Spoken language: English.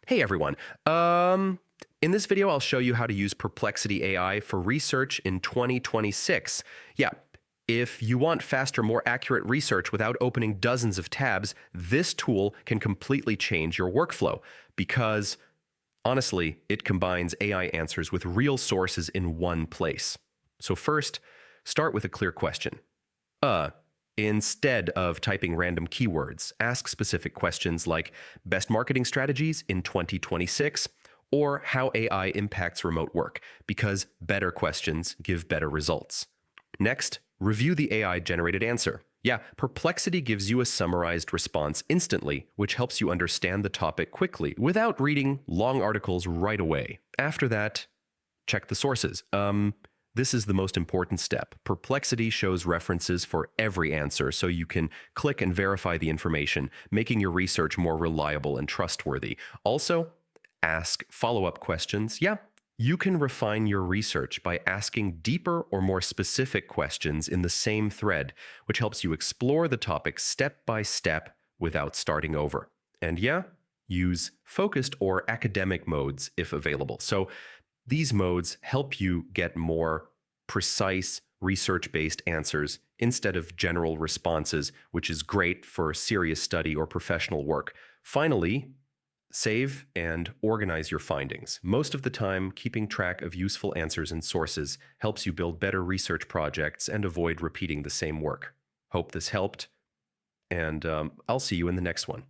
Hey everyone. In this video, I'll show you how to use Perplexity AI for research in 2026. Yeah, if you want faster, more accurate research without opening dozens of tabs, this tool can completely change your workflow because, honestly, it combines AI answers with real sources in one place. So first, start with a clear question. Instead of typing random keywords, ask specific questions like best marketing strategies in 2026 or how AI impacts remote work, because better questions give better results. Next, review the AI-generated answer. Yeah, Perplexity gives you a summarized response instantly, which helps you understand the topic quickly without reading long articles right away. After that, check the sources. This is the most important step. Perplexity shows references for every answer, so you can click and verify the information, making your research more reliable and trustworthy. Also, ask follow-up questions. Yeah, you can refine your research by asking deeper or more specific questions in the same thread, which helps you explore the topic step by step without starting over. And yeah, use focused or academic modes if available. So these modes help you get more precise research-based answers instead of general responses, which is great for serious study or professional work. Finally, save and organize your findings. Most of the time, keeping track of useful answers and sources helps you build better research projects and avoid repeating the same work. Hope this helped, and I'll see you in the next one.